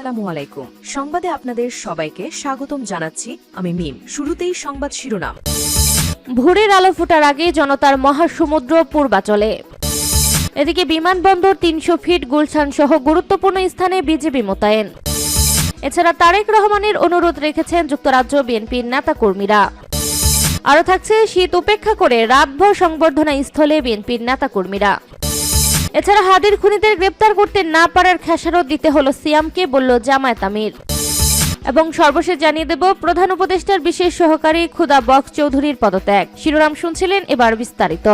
আসসালামু আলাইকুম। সংবাদে আপনাদের সবাইকে স্বাগতম জানাচ্ছি আমি মিম। শুরুতেই সংবাদ শিরোনাম। ভোরের আলো ফোটার আগে জনতার মহাসমুদ্র পূর্বাচলে। এদিকে বিমানবন্দর ৩০০ ফিট গুলশান সহ গুরুত্বপূর্ণ স্থানে বিজেপি মোতায়েন। এছাড়া তারেক রহমানের অনুরোধ রেখেছেন যুক্তরাজ্য বিএনপির নেতাকর্মীরা। আরও থাকছে শীত উপেক্ষা করে রাতভর সংবর্ধনা স্থলে বিএনপির নেতাকর্মীরা। এছাড়া হাদির খুনিদের গ্রেপ্তার করতে না পারার খেসারত দিতে হলো সিয়ামকে, বলল জামায়াত আমির। এবং সর্বশেষ জানিয়ে দেব প্রধান উপদেষ্টার বিশেষ সহকারী খুদা বক্স চৌধুরীর পদত্যাগ। শিরোনাম শুনছিলেন, এবার বিস্তারিত।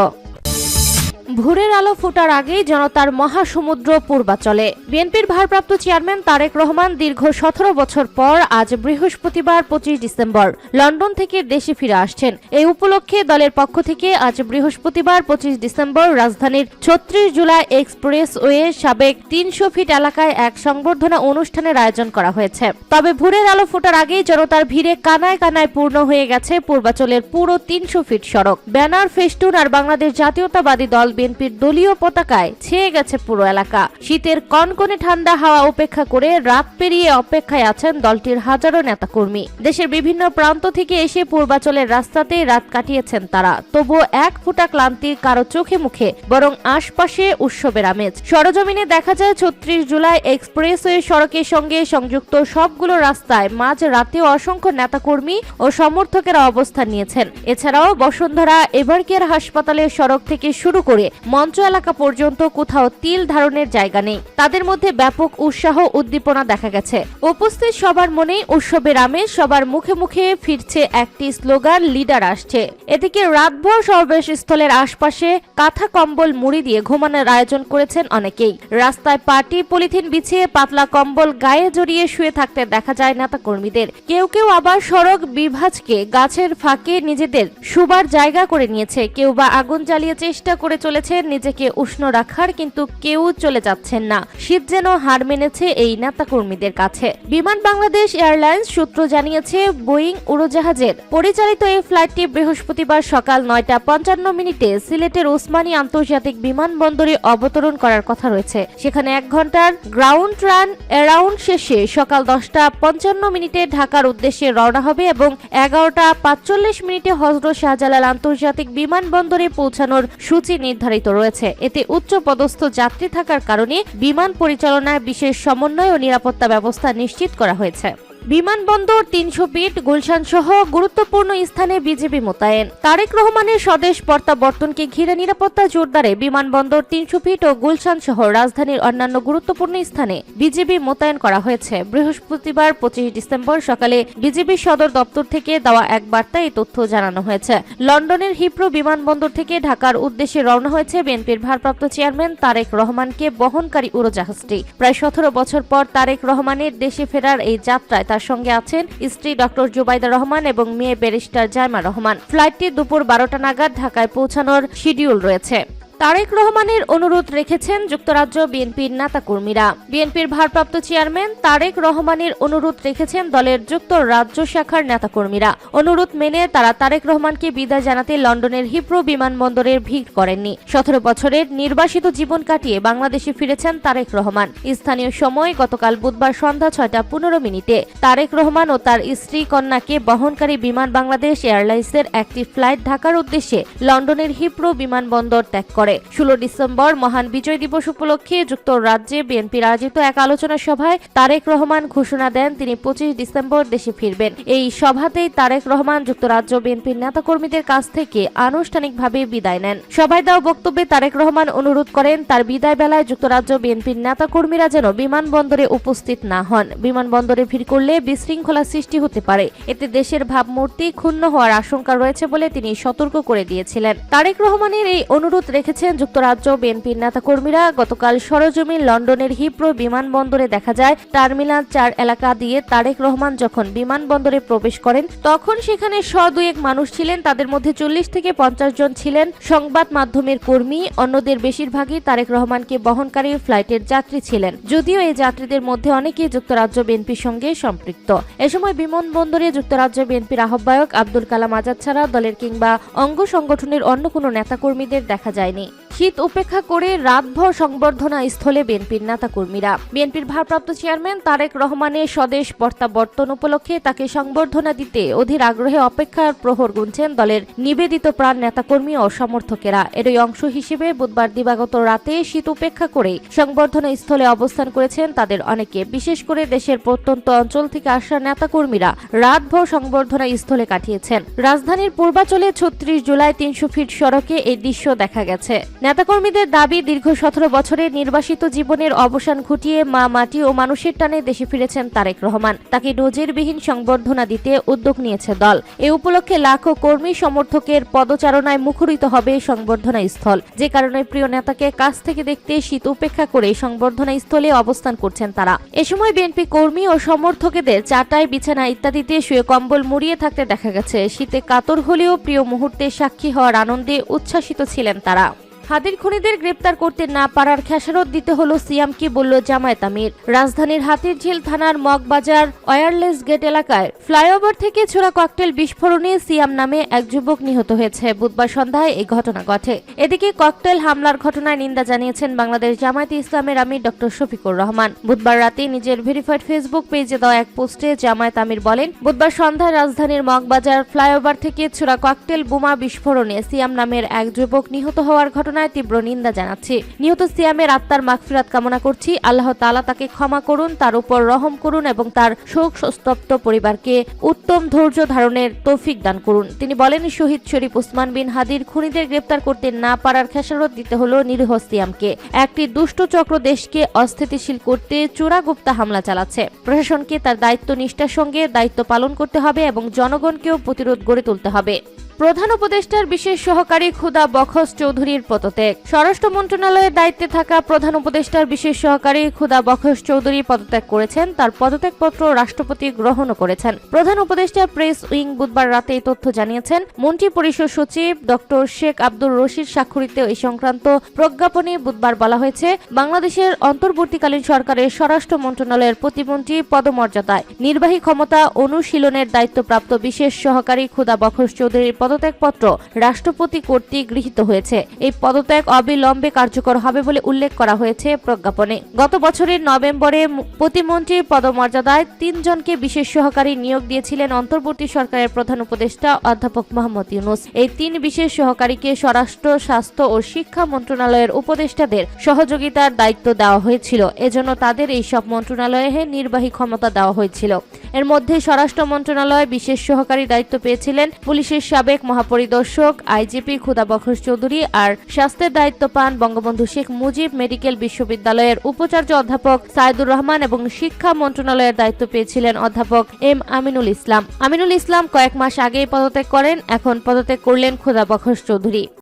ভোরের আলো ফোটার আগেই জনতার মহাসমুদ্র পূর্বাচলে। বিএনপির ভারপ্রাপ্ত চেয়ারম্যান তারেক রহমান দীর্ঘ ১৭ বছর পর আজ বৃহস্পতিবার ২৫ ডিসেম্বর লন্ডন থেকে দেশে ফিরে আসছেন। এই উপলক্ষে দলের পক্ষ থেকে আজ বৃহস্পতিবার ২৫ ডিসেম্বর রাজধানীর ৩৬ জুলাই এক্সপ্রেসওয়ে সাবেক ৩০০ ফিট এলাকায় এক সংবর্ধনা অনুষ্ঠানের আয়োজন করা হয়েছে। তবে ভোরের আলো ফোটার আগেই জনতার ভিড়ে কানায় কানায় পূর্ণ হয়ে গেছে পূর্বাচলের পুরো ৩০০ ফিট সড়ক। ব্যানার, ফেস্টুন আর বাংলাদেশ জাতীয়তাবাদী দল বিএনপির দলীয় পতাকায় ছেয়ে গেছে পুরো এলাকা। শীতের কনকনে ঠান্ডা হাওয়া উপেক্ষা করে রাত পেরিয়ে অপেক্ষায় আছেন দলটির হাজারো নেতাকর্মী। দেশের বিভিন্ন প্রান্ত থেকে এসে পূর্বাচলের রাস্তাতে রাত কাটিয়েছেন তারা। তবুও এক ফোঁটা ক্লান্তি কারো চোখে মুখে, বরং আশপাশে উৎসবের আমেজ। সরজমিনে দেখা যায় ৩৬ জুলাই এক্সপ্রেসওয়ে সড়কের সঙ্গে সংযুক্ত সবগুলো রাস্তায় মাঝ রাতেও অসংখ্য নেতাকর্মী ও সমর্থকেরা অবস্থান নিয়েছেন। এছাড়াও বসুন্ধরা, এভারকেয়ার হাসপাতালের সড়ক থেকে শুরু করে মঞ্চ এলাকা পর্যন্ত কোথাও তিল ধারণের জায়গা নেই। তাদের মধ্যে ব্যাপক উৎসাহ উদ্দীপনা দেখা গেছে। উপস্থিত সবার মনেই উৎসবের আমেজ, সবার মুখে মুখে ফিরছে একটি স্লোগান, লিডার আসছে। এদিকে রাতভর সমাবেশ স্থলের আশপাশে কাঁথা কম্বল মুড়ি দিয়ে ঘুমানোর আয়োজন করেছেন অনেকেই। রাস্তায় পাটি পলিথিন বিছিয়ে পাতলা কম্বল গায়ে জড়িয়ে শুয়ে থাকতে দেখা যায় নেতাকর্মীদের। কেউ কেউ আবার সড়ক বিভাজকে গাছের ফাঁকে নিজেদের শুবার জায়গা করে নিয়েছে। কেউ বা আগুন জ্বালিয়ে চেষ্টা করে চলেছে নিজেকে উষ্ণ রাখার, কিন্তু কেউ চলে যাচ্ছেন না। শীত যেন হার মেনেছে এই নেতাকর্মীদের কাছে। বিমান বাংলাদেশ এয়ারলাইন্স সূত্র জানিয়েছে, বোয়িং উড়োজাহাজের পরিচালিত এই ফ্লাইটটি বৃহস্পতিবার সকাল ৯টা৫৫ সিলেটের ওসমানী আন্তর্জাতিক বিমানবন্দরে অবতরণ করার কথা রয়েছে। সেখানে ১ ঘন্টার গ্রাউন্ড রান অ্যারাউন্ড শেষে সকাল ১০টা৫৫ ঢাকার উদ্দেশ্যে রওনা হবে এবং ১১টা৪৫ হযরত শাহজালাল আন্তর্জাতিক বিমানবন্দরে পৌঁছানোর সূচি নির্ধারিত রয়েছে। এতে উচ্চ পদস্থ যাত্রী থাকার কারণে বিমান পরিচালনায় বিশেষ সমন্বয় ও নিরাপত্তা ব্যবস্থা নিশ্চিত করা হয়েছে। বিমানবন্দর ৩০০ ফিট গুলশান সহ গুরুত্বপূর্ণ স্থানে বিজেপি মোতায়েন। তারেক রহমানের স্বদেশ প্রত্যাবর্তনকে ঘিরে নিরাপত্তা জোরদারে বিমানবন্দর ৩০০ ফিট ও গুলশান সহ রাজধানীর অন্যান্য গুরুত্বপূর্ণ স্থানে বিজেপি মোতায়েন করা হয়েছে। বৃহস্পতিবার ২৫ ডিসেম্বর সকালে বিজেপি সদর দপ্তর থেকে দেওয়া এক বার্তায় এই তথ্য জানানো হয়েছে। লন্ডনের হিথ্রো বিমানবন্দর থেকে ঢাকার উদ্দেশ্যে রওনা হয়েছে বিএনপির ভারপ্রাপ্ত চেয়ারম্যান তারেক রহমানকে বহনকারী উড়োজাহাজটি। প্রায় ১৭ বছর পর তারেক রহমানের দেশে ফেরার এই যাত্রায় তার সঙ্গে আছেন স্ত্রী ডক্টর জুবাইদা রহমান এবং মেয়ে ব্যারিস্টার জাইমা রহমান। ফ্লাইটটি দুপুর ১২টা নাগাদ ঢাকায় পৌঁছানোর শিডিউল রয়েছে। তারেক রহমানের অনুরোধ রেখেছেন যুক্তরাজ্য বিএনপির নেতাকর্মীরা। বিএনপির ভারপ্রাপ্ত চেয়ারম্যান তারেক রহমানের অনুরোধ রেখেছেন দলের যুক্তরাজ্য শাখার নেতাকর্মীরা। অনুরোধ মেনে তারা তারেক রহমানকে বিদায় জানাতে লন্ডনের হিথ্রো বিমানবন্দরে ভিড় করেননি। ১৭ বছরের নির্বাসিত জীবন কাটিয়ে বাংলাদেশে ফিরেছেন তারেক রহমান। স্থানীয় সময় গতকাল বুধবার সন্ধ্যা ৬টা১৫ তারেক রহমান ও তার স্ত্রী কন্যাকে বহনকারী বিমান বাংলাদেশ এয়ারলাইন্সের একটি ফ্লাইট ঢাকার উদ্দেশ্যে লন্ডনের হিথ্রো বিমানবন্দর ত্যাগ করে। ১৬ ডিসেম্বর মহান বিজয় দিবস উপলক্ষে যুক্তরাজ্যে বিএনপির আয়োজিত এক আলোচনা সভায় তারেক রহমান ঘোষণা দেন তিনি ২৫ ডিসেম্বর দেশে ফিরবেন। এই সভাতেই তারেক রহমান যুক্তরাজ্য বিএনপির নেতাকর্মীদের কাছ থেকে আনুষ্ঠানিকভাবে বিদায় নেন। সভায় দেওয়া বক্তব্যে তারেক রহমান অনুরোধ করেন তার বিদায় বেলায় যুক্তরাজ্য বিএনপির নেতাকর্মীরা যেন বিমানবন্দরে উপস্থিত না হন। বিমানবন্দরে ভিড় করলে বিশৃঙ্খলা সৃষ্টি হতে পারে। এতে দেশের ভাবমূর্তি ক্ষুণ্ণ হওয়ার আশঙ্কা রয়েছে বলে তিনি সতর্ক করে দিয়েছিলেন। তারেক রহমানের এই অনুরোধ রেখেছেন যুক্তরাজ্য বিএনপির নেতাকর্মীরা। গতকাল সরজমিন লন্ডনের হিথ্রো বিমানবন্দরে দেখা যায় টার্মিনাল ৪ এলাকা দিয়ে তারেক রহমান যখন বিমানবন্দরে প্রবেশ করেন তখন সেখানে দুয়েক মানুষ ছিলেন। তাদের মধ্যে ৪০ থেকে ৫০ জন ছিলেন সংবাদ মাধ্যমের কর্মী। অন্যদের বেশিরভাগই তারেক রহমানকে বহনকারী ফ্লাইটের যাত্রী ছিলেন। যদিও এই যাত্রীদের মধ্যে অনেকেই যুক্তরাজ্য বিএনপির সঙ্গে সম্পৃক্ত। এ সময় বিমানবন্দরে যুক্তরাজ্য বিএনপির আহ্বায়ক আব্দুল কালাম আজাদ ছাড়া দলের কিংবা অঙ্গ সংগঠনের অন্য কোনো নেতাকর্মীদের দেখা যায়নি। শীত উপেক্ষা করে রাতভর সংবর্ধনা স্থলে বিএনপির নেতাকর্মীরা। বিএনপির ভারপ্রাপ্ত চেয়ারম্যান তারেক রহমানের স্বদেশ প্রত্যাবর্তন উপলক্ষে তাকে সংবর্ধনা দিতে অধীর আগ্রহে অপেক্ষার প্রহর গুনছেন দলের নিবেদিত প্রাণ নেতাকর্মী ও সমর্থকেরা। এরই অংশ হিসেবে বুধবার দিবাগত রাতে শীত উপেক্ষা করে সংবর্ধনা স্থলে অবস্থান করেছেন তাদের অনেকে। বিশেষ করে দেশের প্রত্যন্ত অঞ্চল থেকে আসা নেতাকর্মীরা রাতভর সংবর্ধনা স্থলে কাটিয়েছেন। রাজধানীর পূর্বাঞ্চলে ৩৬ জুলাই ৩০০ ফিট সড়কে এই দৃশ্য দেখা গেছে। নেতাকর্মীদের দাবি, দীর্ঘ ১৭ বছরের নির্বাসিত জীবনের অবসান ঘটিয়ে মা মাটি ও মানুষের টানে দেশে ফিরেছেন তারেক রহমান। তাকে নজিরবিহীন সংবর্ধনা দিতে উদ্যোগ নিয়েছে দল। এ উপলক্ষে লাখো কর্মী সমর্থকের পদচারণায় মুখরিত হবে সংবর্ধনা স্থল। যে কারণে প্রিয় নেতাকে কাছ থেকে দেখতে শীত উপেক্ষা করে সংবর্ধনা স্থলে অবস্থান করছেন তারা। এ সময় বিএনপি কর্মী ও সমর্থকদের চাটাই, বিছানা ইত্যাদিতে শুয়ে কম্বল মুড়িয়ে থাকতে দেখা গেছে। শীতে কাতর হলেও প্রিয় মুহূর্তে সাক্ষী হওয়ার আনন্দে উচ্ছ্বাসিত ছিলেন তারা। হাদির খুনিদের গ্রেপ্তার করতে না পারার খেসারত দিতে হলো সিয়ামকে, বলল জামায়াত আমির। রাজধানীর হাতিরঝিল থানার মগবাজার ওয়্যারলেস গেট এলাকায় ফ্লাইওভার থেকে ছোড়া ককটেল বিস্ফোরণে সিয়াম নামে এক যুবক নিহত হয়েছে। বুধবার সন্ধ্যায় এই ঘটনা ঘটে। এদিকে ককটেল হামলার ঘটনায় নিন্দা জানিয়েছেন বাংলাদেশ জামায়াতে ইসলামের আমির ডক্টর শফিকুর রহমান। বুধবার রাতে নিজের ভেরিফাইড ফেসবুক পেজে দেওয়া এক পোস্টে জামায়াত আমির বলেন, বুধবার সন্ধ্যায় রাজধানীর মগবাজার ফ্লাইওভার থেকে ছোড়া ককটেল বোমা বিস্ফোরণে সিয়াম নামের এক যুবক নিহত হওয়ার ঘটনা তীব্র নিন্দা জানাচ্ছি। নিহত সিয়ামের আত্মার মাগফিরাত কামনা করছি। আল্লাহ তাআলা তাকে ক্ষমা করুন, তার উপর রহম করুন এবং তার শোক সন্তপ্ত পরিবারকে উত্তম ধৈর্য ধারণের তৌফিক দান করুন। তিনি বলেন, শহীদ শরীফ ওসমান বিন হাদির খুনিদের গ্রেপ্তার করতে না পারার খেসারত দিতে হলো নিরীহ সিয়ামকে। একটি দুষ্ট চক্র দেশকে অস্থিতিশীল করতে চোরাগুপ্তা হামলা চালাচ্ছে। প্রশাসনকে তার দায়িত্ব নিষ্ঠার সঙ্গে দায়িত্ব পালন করতে হবে এবং জনগণকেও প্রতিরোধ গড়ে তুলতে হবে। প্রধান উপদেষ্টার বিশেষ সহকারী খুদা বখশ চৌধুরীর পদত্যাগ। স্বরাষ্ট্র মন্ত্রণালয়ের দায়িত্বে থাকা প্রধান উপদেষ্টার বিশেষ সহকারী খুদা বখশ চৌধুরী পদত্যাগ করেছেন। তার পদত্যাগপত্র রাষ্ট্রপতি গ্রহণও করেছেন। প্রধান উপদেষ্টা প্রেস উইং বুধবার রাতে এই তথ্য জানিয়েছেন। মন্ত্রী পরিষদ সচিব ডক্টর শেখ আব্দুর রশিদ স্বাক্ষরিত এই সংক্রান্ত প্রজ্ঞাপনে বুধবার বলা হয়েছে, বাংলাদেশের অন্তর্বর্তীকালীন সরকারের স্বরাষ্ট্র মন্ত্রণালয়ের প্রতিমন্ত্রী পদমর্যাদায় নির্বাহী ক্ষমতা অনুশীলনের দায়িত্বপ্রাপ্ত বিশেষ সহকারী খুদা বখশ চৌধুরীর পদত্যাগপত্র রাষ্ট্রপতি কর্তৃক গৃহীত হয়েছে। এই পদত্যাগ অবিলম্বে কার্যকর হবে বলে উল্লেখ করা হয়েছে প্রজ্ঞাপনে। গত বছরের নভেম্বরে প্রতিমন্ত্রীর পদমর্যাদায় ৩ জনকে বিশেষ সহকারী নিয়োগ দিয়েছিলেন অন্তর্বর্তী সরকারের প্রধান উপদেষ্টা অধ্যাপক মোহাম্মদ ইউনূস। এই ৩ বিশেষ সহকারীকে স্বরাষ্ট্র, স্বাস্থ্য ও শিক্ষা মন্ত্রণালয়ের উপদেষ্টাদের সহযোগিতার দায়িত্ব দেওয়া হয়েছিল। এজন্য তাদের এই সব মন্ত্রণালয়ে নির্বাহী ক্ষমতা দেওয়া হয়েছিল। এর মধ্যে স্বরাষ্ট্র মন্ত্রণালয়ে বিশেষ সহকারী দায়িত্ব পেয়েছিলেন পুলিশের সাবেক মহাপরিদর্শক আইজিপি খুদা বখশ চৌধুরী, আর স্বাস্থ্যের দায়িত্ব পান বঙ্গবন্ধু শেখ মুজিব মেডিকেল বিশ্ববিদ্যালয়ের উপাচার্য অধ্যাপক সাইদুর রহমান এবং শিক্ষা মন্ত্রণালয়ের দায়িত্ব পেয়েছিলেন অধ্যাপক এম আমিনুল ইসলাম। আমিনুল ইসলাম কয়েক মাস আগেই পদত্যাগ করেন। এখন পদত্যাগ করলেন খুদা বখশ চৌধুরী।